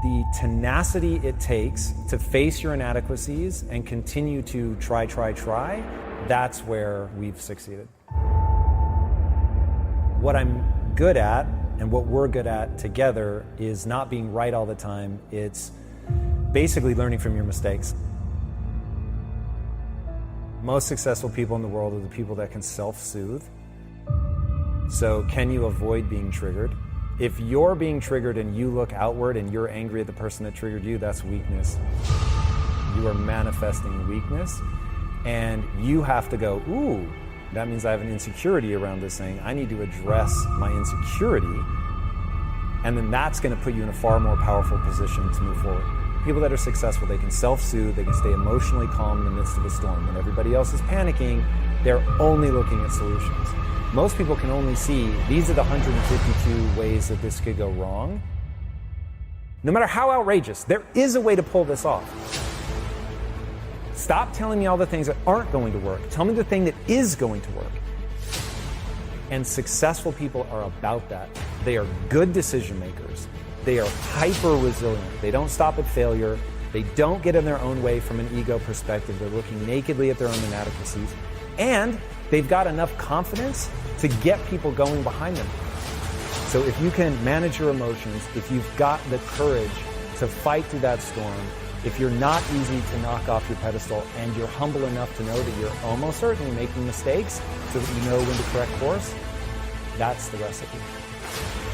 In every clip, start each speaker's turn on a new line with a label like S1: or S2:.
S1: the tenacity it takes to face your inadequacies and continue to try, that's where we've succeeded. What I'm good at and what we're good at together is not being right all the time. It's basically learning from your mistakes. Most successful people in the world are the people that can self-soothe. So can you avoid being triggered? If you're being triggered and you look outward and you're angry at the person that triggered you, that's weakness. You are manifesting weakness, and you have to go, ooh, that means I have an insecurity around this thing. I need to address my insecurity, and then that's going to put you in a far more powerful position to move forward. People that are successful, they can self-soothe, they can stay emotionally calm in the midst of a storm. When everybody else is panicking, they're only looking at solutions. Most people can only see, these are the 152 ways that this could go wrong. No matter how outrageous, there is a way to pull this off. Stop telling me all the things that aren't going to work. Tell me the thing that is going to work. And successful people are about that. They are good decision makers. They are hyper resilient. They don't stop at failure. They don't get in their own way from an ego perspective. They're looking nakedly at their own inadequacies. And they've got enough confidence to get people going behind them. So if you can manage your emotions, if you've got the courage to fight through that storm, if you're not easy to knock off your pedestal, and you're humble enough to know that you're almost certainly making mistakes so that you know when to correct course, that's the recipe.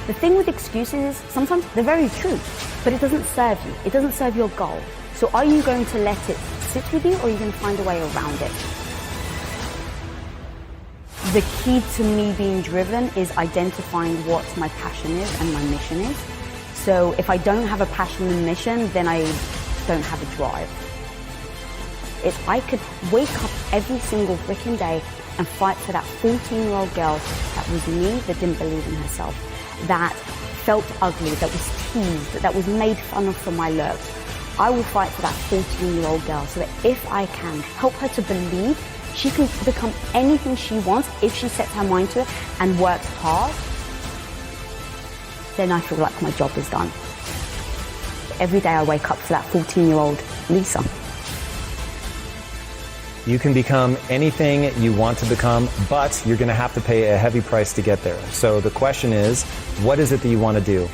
S2: The thing with excuses is sometimes they're very true, but it doesn't serve you. It doesn't serve your goal. So are you going to let it sit with you, or are you going to find a way around it? The key to me being driven is identifying what my passion is and my mission is. So if I don't have a passion and mission, then I don't have a drive. If I could wake up every single freaking day and fight for that 14-year-old girl that was me, that didn't believe in herself, that felt ugly, that was teased, that was made fun of for my looks, I will fight for that 14-year-old girl so that if I can help her to believe she can become anything she wants if she sets her mind to it and works hard, then I feel like my job is done. Every day I wake up for that 14-year-old Lisa.
S1: You can become anything you want to become, but you're going to have to pay a heavy price to get there. So the question is, what is it that you want to do?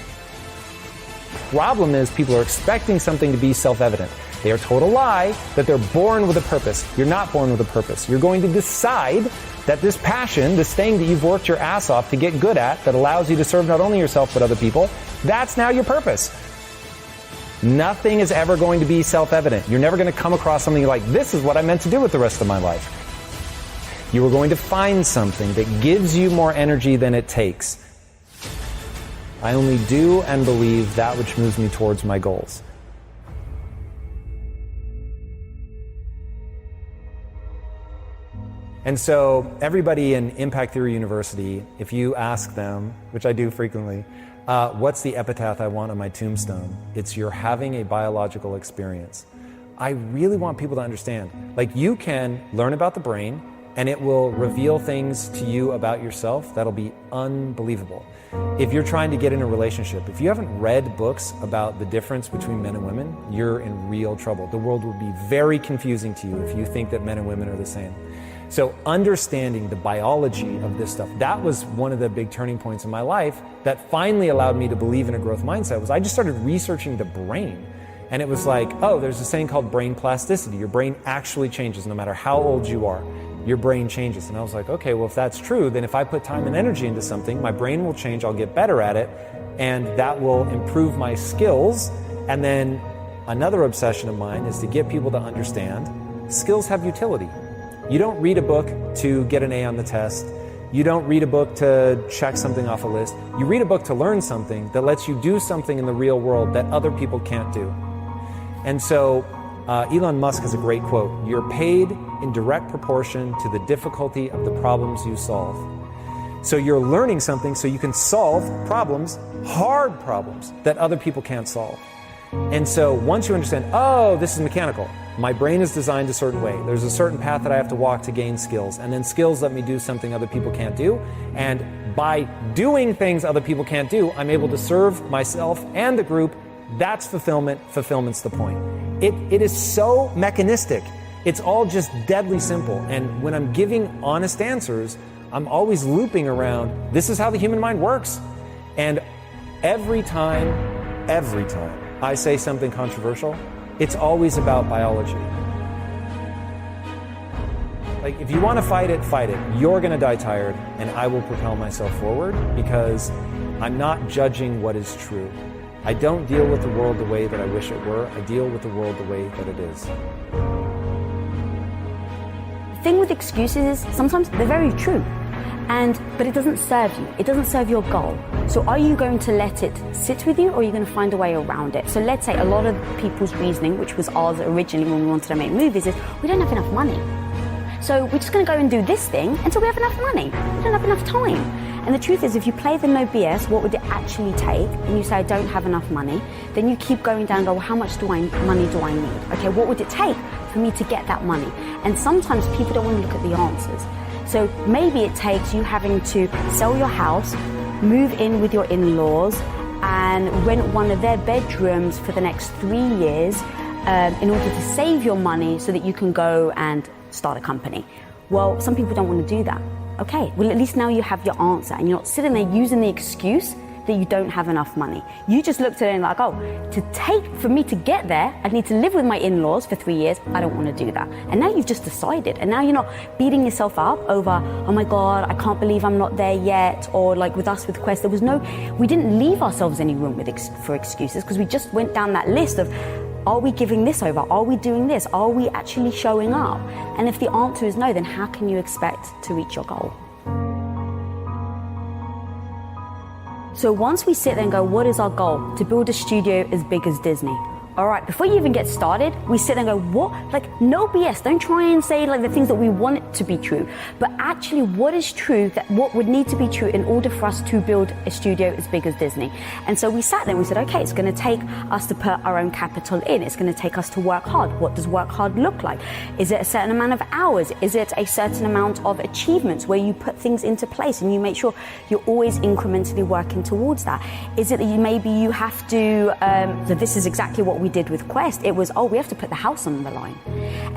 S1: Problem is, people are expecting something to be self-evident. They are told a lie that they're born with a purpose. You're not born with a purpose. You're going to decide that this passion, this thing that you've worked your ass off to get good at, that allows you to serve not only yourself but other people, that's now your purpose. Nothing is ever going to be self-evident. You're never going to come across something like, this is what I meant to do with the rest of my life. You are going to find something that gives you more energy than it takes. I only do and believe that which moves me towards my goals. And so everybody in Impact Theory University, if you ask them, which I do frequently, what's the epitaph I want on my tombstone? It's you're having a biological experience. I really want people to understand, like, you can learn about the brain and it will reveal things to you about yourself that'll be unbelievable. If you're trying to get in a relationship, if you haven't read books about the difference between men and women, you're in real trouble. The world would be very confusing to you if you think that men and women are the same. So understanding the biology of this stuff, that was one of the big turning points in my life that finally allowed me to believe in a growth mindset. Was I just started researching the brain. And it was like, oh, there's this thing called brain plasticity. Your brain actually changes no matter how old you are. Your brain changes. And I was like, okay, well, if that's true, then if I put time and energy into something, my brain will change, I'll get better at it, and that will improve my skills. And then another obsession of mine is to get people to understand skills have utility. You don't read a book to get an A on the test. You don't read a book to check something off a list. You read a book to learn something that lets you do something in the real world that other people can't do. And so Elon Musk has a great quote: you're paid in direct proportion to the difficulty of the problems you solve. So you're learning something so you can solve problems, hard problems, that other people can't solve. And so once you understand, oh, this is mechanical. My brain is designed a certain way. There's a certain path that I have to walk to gain skills. And then skills let me do something other people can't do. And by doing things other people can't do, I'm able to serve myself and the group That's fulfillment. Fulfillment's the point. It is so mechanistic. It's all just deadly simple. And when I'm giving honest answers, I'm always looping around, this is how the human mind works. And every time I say something controversial, it's always about biology. Like, if you want to fight it, fight it. You're going to die tired, and I will propel myself forward because I'm not judging what is true. I don't deal with the world the way that I wish it were. I deal with the world the way that it is.
S2: The thing with excuses is sometimes they're very true, but it doesn't serve you. It doesn't serve your goal. So are you going to let it sit with you, or are you going to find a way around it? So let's say a lot of people's reasoning, which was ours originally when we wanted to make movies, is we don't have enough money. So we're just going to go and do this thing until we have enough money. We don't have enough time. And the truth is, if you play the no BS, what would it actually take? And you say, I don't have enough money. Then you keep going down and go, well, how much money do I need? Okay, what would it take for me to get that money? And sometimes people don't want to look at the answers. So maybe it takes you having to sell your house, move in with your in-laws, and rent one of their bedrooms for the next 3 years in order to save your money so that you can go and start a company. Well, some people don't want to do that. Okay, well, at least now you have your answer and you're not sitting there using the excuse that you don't have enough money. You just looked at it and like, oh, for me to get there, I need to live with my in-laws for 3 years. I don't want to do that. And now you've just decided. And now you're not beating yourself up over, oh my God, I can't believe I'm not there yet. Or like with us with Quest, we didn't leave ourselves any room for excuses, because we just went down that list of, are we giving this over? Are we doing this? Are we actually showing up? And if the answer is no, then how can you expect to reach your goal? So once we sit there and go, what is our goal? To build a studio as big as Disney. All right, before you even get started, we sit there and go, what? Like, no BS. Don't try and say like the things that we want it to be true. But actually, what is true, that what would need to be true in order for us to build a studio as big as Disney? And so we sat there and we said, okay, it's going to take us to put our own capital in. It's going to take us to work hard. What does work hard look like? Is it a certain amount of hours? Is it a certain amount of achievements where you put things into place and you make sure you're always incrementally working towards that? Is it that you have to, so this is exactly what we did with Quest. It was, we have to put the house on the line.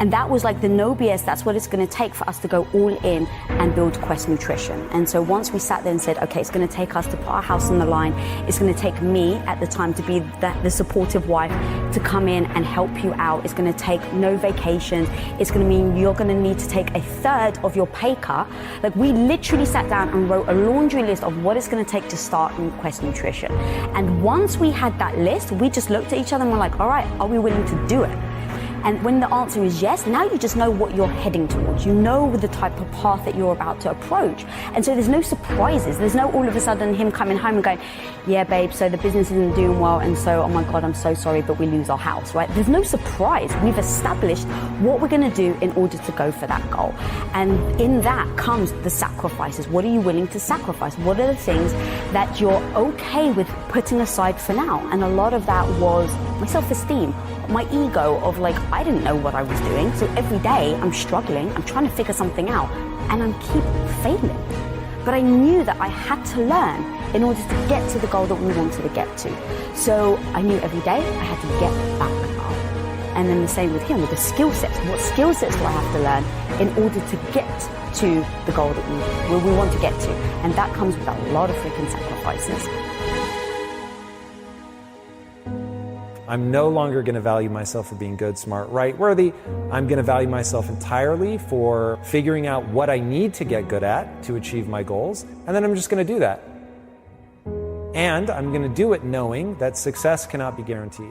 S2: And that was like the no BS. That's what it's going to take for us to go all in and build Quest Nutrition. And so once we sat there and said, okay, it's going to take us to put our house on the line. It's going to take me at the time to be the supportive wife to come in and help you out. It's going to take no vacations. It's going to mean you're going to need to take a third of your pay cut. Like, we literally sat down and wrote a laundry list of what it's going to take to start Quest Nutrition. And once we had that list, we just looked at each other and we're like, all right, are we willing to do it? And when the answer is yes, now you just know what you're heading towards. You know the type of path that you're about to approach. And so there's no surprises. There's no all of a sudden him coming home and going, yeah, babe, so the business isn't doing well. And so, oh my God, I'm so sorry, but we lose our house, right? There's no surprise. We've established what we're going to do in order to go for that goal. And in that comes the sacrifices. What are you willing to sacrifice? What are the things that you're okay with putting aside for now? And a lot of that was my self-esteem, my ego of like, I didn't know what I was doing. So every day I'm struggling, I'm trying to figure something out, and I keep failing. But I knew that I had to learn in order to get to the goal that we wanted to get to. So I knew every day I had to get back up. And then the same with him, with the skill sets. What skill sets do I have to learn in order to get to the goal that we want to get to? And that comes with a lot of freaking sacrifices.
S1: I'm no longer going to value myself for being good, smart, right, worthy. I'm going to value myself entirely for figuring out what I need to get good at to achieve my goals, and then I'm just going to do that. And I'm going to do it knowing that success cannot be guaranteed.